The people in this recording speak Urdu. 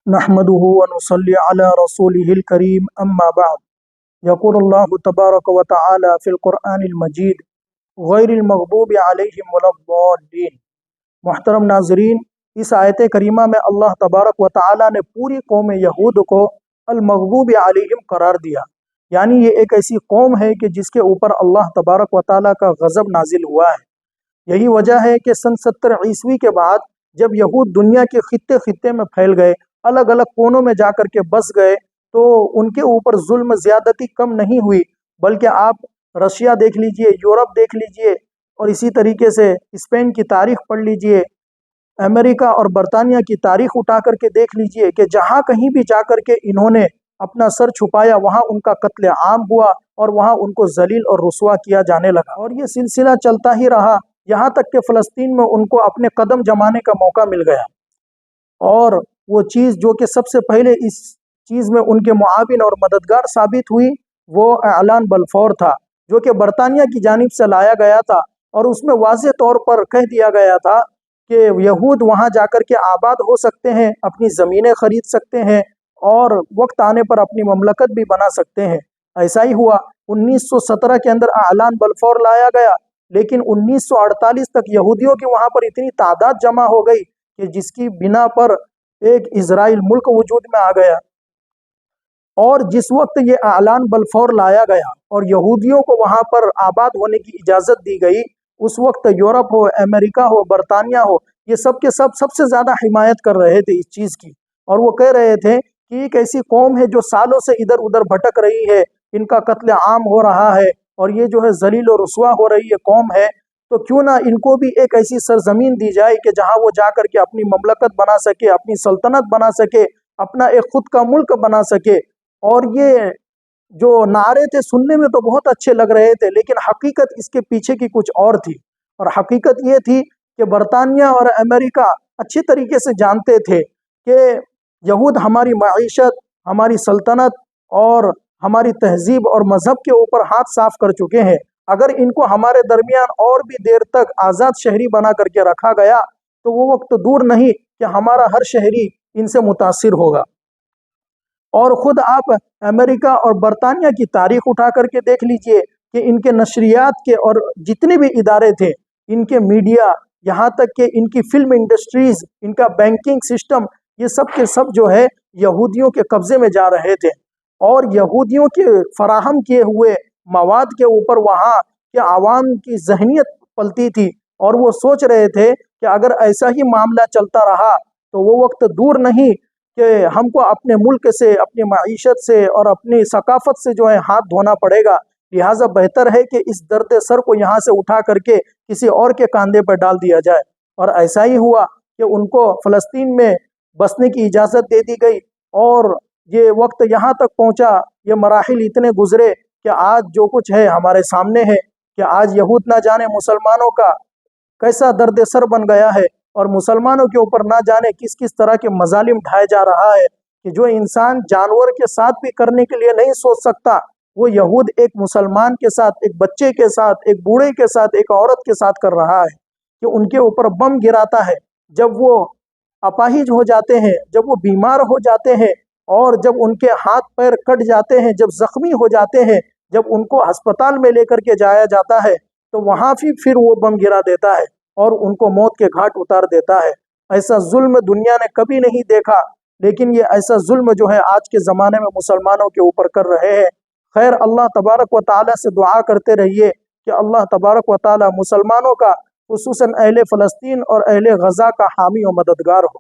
نحمده ونصلي على رسوله الكريم اما بعد يقول الله تبارك وتعالى في القرآن المجيد غیر المغضوب علیہم ولا الضالین۔ محترم ناظرین، اس آیت کریمہ میں اللہ تبارک و تعالی نے پوری قوم یہود کو المغضوب علیہم قرار دیا، یعنی یہ ایک ایسی قوم ہے کہ جس کے اوپر اللہ تبارک و تعالی کا غضب نازل ہوا ہے۔ یہی وجہ ہے کہ سن 70 عیسوی کے بعد جب یہود دنیا کے خطے خطے میں پھیل گئے، الگ الگ کونوں میں جا کر کے بس گئے، تو ان کے اوپر ظلم زیادتی کم نہیں ہوئی، بلکہ آپ رشیا دیکھ لیجئے، یورپ دیکھ لیجئے، اور اسی طریقے سے اسپین کی تاریخ پڑھ لیجئے، امریکہ اور برطانیہ کی تاریخ اٹھا کر کے دیکھ لیجئے کہ جہاں کہیں بھی جا کر کے انہوں نے اپنا سر چھپایا وہاں ان کا قتل عام ہوا اور وہااں ان کو ذلیل اور رسوا کیا جانے لگا، اور یہ سلسلہ چلتا ہی رہا یہاں تک کہ فلسطین میں ان کو اپنے قدم جمانے کا موقع مل گیا۔ اور وہ چیز جو کہ سب سے پہلے اس چیز میں ان کے معاون اور مددگار ثابت ہوئی، وہ اعلان بلفور تھا، جو کہ برطانیہ کی جانب سے لایا گیا تھا، اور اس میں واضح طور پر کہہ دیا گیا تھا کہ یہود وہاں جا کر کے آباد ہو سکتے ہیں، اپنی زمینیں خرید سکتے ہیں، اور وقت آنے پر اپنی مملکت بھی بنا سکتے ہیں۔ ایسا ہی ہوا، 1917 کے اندر اعلان بلفور لایا گیا، لیکن 1948 تک یہودیوں کی وہاں پر اتنی تعداد جمع ہو گئی کہ جس کی بنا پر ایک اسرائیل ملک وجود میں آ گیا۔ اور جس وقت یہ اعلان بلفور لایا گیا اور یہودیوں کو وہاں پر آباد ہونے کی اجازت دی گئی، اس وقت یورپ ہو، امریکہ ہو، برطانیہ ہو، یہ سب کے سب سے زیادہ حمایت کر رہے تھے اس چیز کی، اور وہ کہہ رہے تھے کہ ایک ایسی قوم ہے جو سالوں سے ادھر ادھر بھٹک رہی ہے، ان کا قتل عام ہو رہا ہے، اور یہ جو ہے ذلیل و رسوا ہو رہی ہے قوم ہے، تو کیوں نہ ان کو بھی ایک ایسی سرزمین دی جائے کہ جہاں وہ جا کر کے اپنی مملکت بنا سکے، اپنی سلطنت بنا سکے، اپنا ایک خود کا ملک بنا سکے۔ اور یہ جو نعرے تھے سننے میں تو بہت اچھے لگ رہے تھے، لیکن حقیقت اس کے پیچھے کی کچھ اور تھی، اور حقیقت یہ تھی کہ برطانیہ اور امریکہ اچھی طریقے سے جانتے تھے کہ یہود ہماری معیشت، ہماری سلطنت اور ہماری تہذیب اور مذہب کے اوپر ہاتھ صاف کر چکے ہیں۔ اگر ان کو ہمارے درمیان اور بھی دیر تک آزاد شہری بنا کر کے رکھا گیا تو وہ وقت دور نہیں کہ ہمارا ہر شہری ان سے متاثر ہوگا۔ اور خود آپ امریکہ اور برطانیہ کی تاریخ اٹھا کر کے دیکھ لیجئے کہ ان کے نشریات کے اور جتنے بھی ادارے تھے، ان کے میڈیا، یہاں تک کہ ان کی فلم انڈسٹریز، ان کا بینکنگ سسٹم، یہ سب کے سب جو ہے یہودیوں کے قبضے میں جا رہے تھے، اور یہودیوں کے فراہم کیے ہوئے مواد کے اوپر وہاں کے عوام کی ذہنیت پلتی تھی، اور وہ سوچ رہے تھے کہ اگر ایسا ہی معاملہ چلتا رہا تو وہ وقت دور نہیں کہ ہم کو اپنے ملک سے، اپنی معیشت سے اور اپنی ثقافت سے جو ہے ہاتھ دھونا پڑے گا، لہٰذا بہتر ہے کہ اس درد سر کو یہاں سے اٹھا کر کے کسی اور کے کاندھے پر ڈال دیا جائے۔ اور ایسا ہی ہوا کہ ان کو فلسطین میں بسنے کی اجازت دے دی گئی، اور یہ وقت یہاں تک پہنچا، یہ مراحل اتنے گزرے کہ آج جو کچھ ہے ہمارے سامنے ہے، کہ آج یہود نہ جانے مسلمانوں کا کیسا درد سر بن گیا ہے، اور مسلمانوں کے اوپر نہ جانے کس کس طرح کے مظالم ڈھائے جا رہا ہے، کہ جو انسان جانور کے ساتھ بھی کرنے کے لیے نہیں سوچ سکتا، وہ یہود ایک مسلمان کے ساتھ، ایک بچے کے ساتھ، ایک بوڑھے کے ساتھ، ایک عورت کے ساتھ کر رہا ہے، کہ ان کے اوپر بم گراتا ہے جب وہ اپاہج ہو جاتے ہیں، جب وہ بیمار ہو جاتے ہیں، اور جب ان کے ہاتھ پیر کٹ جاتے ہیں، جب زخمی ہو جاتے ہیں، جب ان کو ہسپتال میں لے کر کے جایا جاتا ہے تو وہاں پھر وہ بم گرا دیتا ہے اور ان کو موت کے گھاٹ اتار دیتا ہے۔ ایسا ظلم دنیا نے کبھی نہیں دیکھا، لیکن یہ ایسا ظلم جو ہے آج کے زمانے میں مسلمانوں کے اوپر کر رہے ہیں۔ خیر، اللہ تبارک و تعالیٰ سے دعا کرتے رہیے کہ اللہ تبارک و تعالیٰ مسلمانوں کا، خصوصاً اہل فلسطین اور اہل غزہ کا حامی و مددگار ہو۔